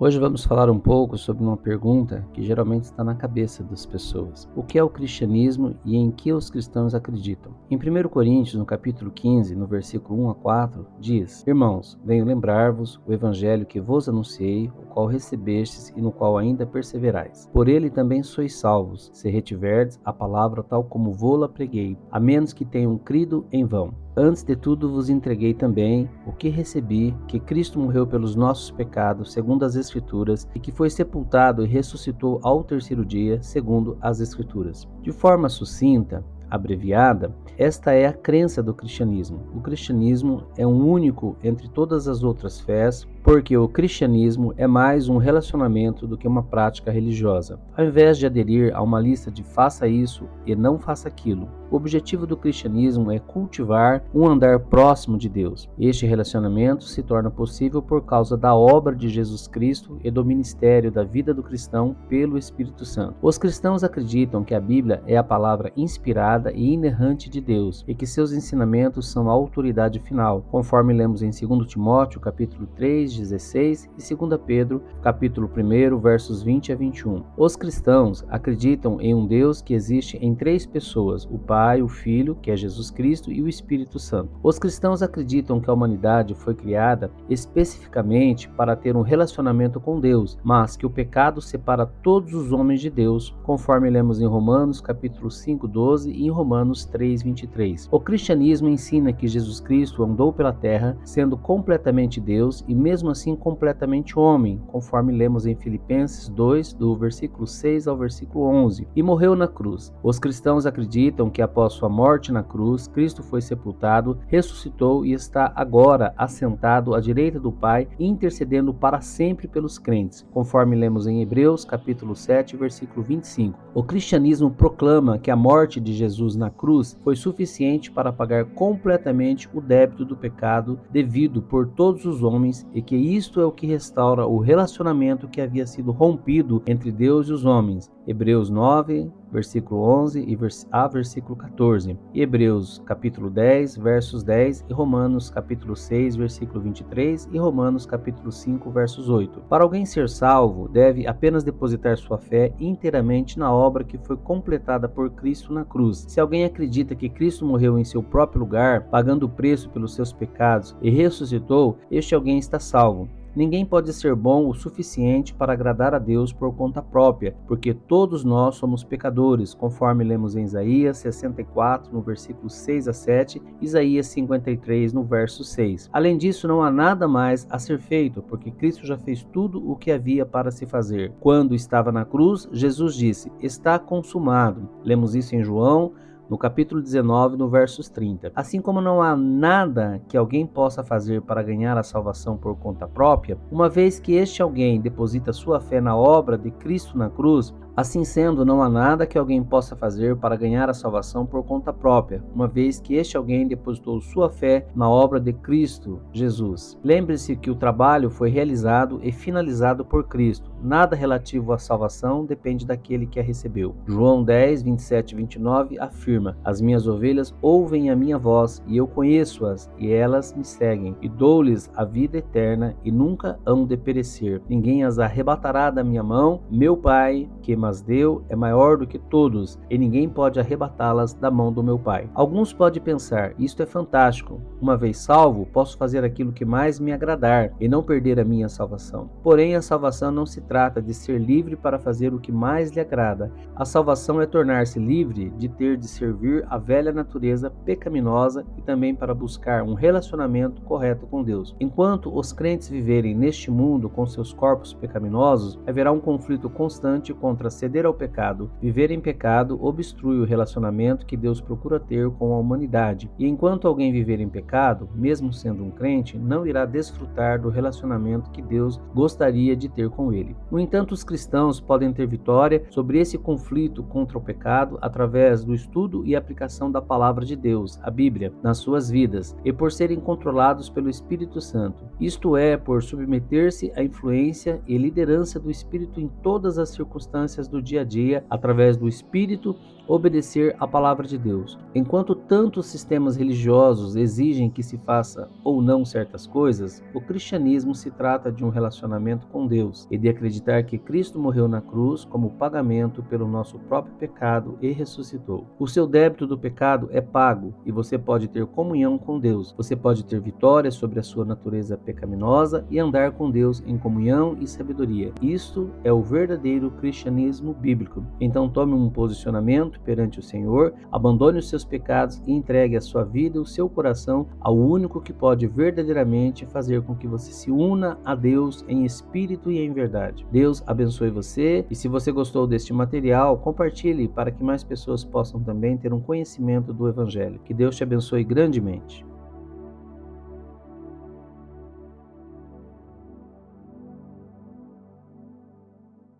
Hoje vamos falar um pouco sobre uma pergunta que geralmente está na cabeça das pessoas. O que é o cristianismo e em que os cristãos acreditam? Em 1 Coríntios, no capítulo 15, no versículo 1 a 4, diz: Irmãos, venho lembrar-vos o evangelho que vos anunciei, o qual recebestes e no qual ainda perseverais. Por ele também sois salvos, se retiverdes a palavra tal como vô-la preguei, a menos que tenham crido em vão. Antes de tudo vos entreguei também o que recebi, que Cristo morreu pelos nossos pecados, segundo as Escrituras, e que foi sepultado e ressuscitou ao terceiro dia, segundo as Escrituras. De forma sucinta, abreviada, esta é a crença do cristianismo. O cristianismo é um único entre todas as outras fés, porque o cristianismo é mais um relacionamento do que uma prática religiosa. Ao invés de aderir a uma lista de faça isso e não faça aquilo, o objetivo do cristianismo é cultivar um andar próximo de Deus. Este relacionamento se torna possível por causa da obra de Jesus Cristo e do ministério da vida do cristão pelo Espírito Santo. Os cristãos acreditam que a Bíblia é a palavra inspirada e inerrante de Deus e que seus ensinamentos são a autoridade final, conforme lemos em 2 Timóteo, capítulo 3, 16 e 2 Pedro, capítulo 1, versos 20 a 21. Os cristãos acreditam em um Deus que existe em três pessoas, o Pai, o Filho, que é Jesus Cristo, e o Espírito Santo. Os cristãos acreditam que a humanidade foi criada especificamente para ter um relacionamento com Deus, mas que o pecado separa todos os homens de Deus, conforme lemos em Romanos, capítulo 5, 12 e em Romanos 3, 23. O cristianismo ensina que Jesus Cristo andou pela terra sendo completamente Deus e mesmo assim completamente homem, conforme lemos em Filipenses 2, do versículo 6 ao versículo 11, e morreu na cruz. Os cristãos acreditam que após sua morte na cruz, Cristo foi sepultado, ressuscitou e está agora assentado à direita do Pai, intercedendo para sempre pelos crentes, conforme lemos em Hebreus, capítulo 7, versículo 25. O cristianismo proclama que a morte de Jesus na cruz foi suficiente para pagar completamente o débito do pecado devido por todos os homens e que isto é o que restaura o relacionamento que havia sido rompido entre Deus e os homens. Hebreus 9, versículo 11 e versículo 14. E Hebreus capítulo 10, versos 10 e Romanos capítulo 6, versículo 23 e Romanos capítulo 5, versos 8. Para alguém ser salvo, deve apenas depositar sua fé inteiramente na obra que foi completada por Cristo na cruz. Se alguém acredita que Cristo morreu em seu próprio lugar, pagando o preço pelos seus pecados e ressuscitou, este alguém está salvo. Ninguém pode ser bom o suficiente para agradar a Deus por conta própria, porque todos nós somos pecadores, conforme lemos em Isaías 64, no versículo 6 a 7, Isaías 53, no verso 6. Além disso, não há nada mais a ser feito, porque Cristo já fez tudo o que havia para se fazer. Quando estava na cruz, Jesus disse: "Está consumado". Lemos isso em João, no capítulo 19, no versos 30. Assim como não há nada que alguém possa fazer para ganhar a salvação por conta própria, uma vez que este alguém deposita sua fé na obra de Cristo na cruz, assim sendo, não há nada que alguém possa fazer para ganhar a salvação por conta própria, uma vez que este alguém depositou sua fé na obra de Cristo Jesus. Lembre-se que o trabalho foi realizado e finalizado por Cristo. Nada relativo à salvação depende daquele que a recebeu. João 10, 27 e 29 afirma: "As minhas ovelhas ouvem a minha voz, e eu conheço-as, e elas me seguem, e dou-lhes a vida eterna, e nunca hão de perecer. Ninguém as arrebatará da minha mão. Meu Pai, que mas deu, é maior do que todos, e ninguém pode arrebatá-las da mão do meu Pai." Alguns podem pensar: isto é fantástico. Uma vez salvo, posso fazer aquilo que mais me agradar e não perder a minha salvação. Porém, a salvação não se trata de ser livre para fazer o que mais lhe agrada. A salvação é tornar-se livre de ter de servir a velha natureza pecaminosa e também para buscar um relacionamento correto com Deus. Enquanto os crentes viverem neste mundo com seus corpos pecaminosos, haverá um conflito constante contra ceder ao pecado. Viver em pecado obstrui o relacionamento que Deus procura ter com a humanidade. E enquanto alguém viver em pecado, mesmo sendo um crente, não irá desfrutar do relacionamento que Deus gostaria de ter com ele. No entanto, os cristãos podem ter vitória sobre esse conflito contra o pecado através do estudo e aplicação da palavra de Deus, a Bíblia, nas suas vidas, e por serem controlados pelo Espírito Santo. Isto é, por submeter-se à influência e liderança do Espírito em todas as circunstâncias do dia a dia, através do Espírito obedecer à palavra de Deus. Enquanto tantos sistemas religiosos exigem que se faça ou não certas coisas, o cristianismo se trata de um relacionamento com Deus e de acreditar que Cristo morreu na cruz como pagamento pelo nosso próprio pecado e ressuscitou. O seu débito do pecado é pago e você pode ter comunhão com Deus. Você pode ter vitória sobre a sua natureza pecaminosa e andar com Deus em comunhão e sabedoria. Isto é o verdadeiro cristianismo bíblico. Então tome um posicionamento perante o Senhor, abandone os seus pecados e entregue a sua vida e o seu coração ao único que pode verdadeiramente fazer com que você se una a Deus em espírito e em verdade. Deus abençoe você e se você gostou deste material, compartilhe para que mais pessoas possam também ter um conhecimento do Evangelho. Que Deus te abençoe grandemente.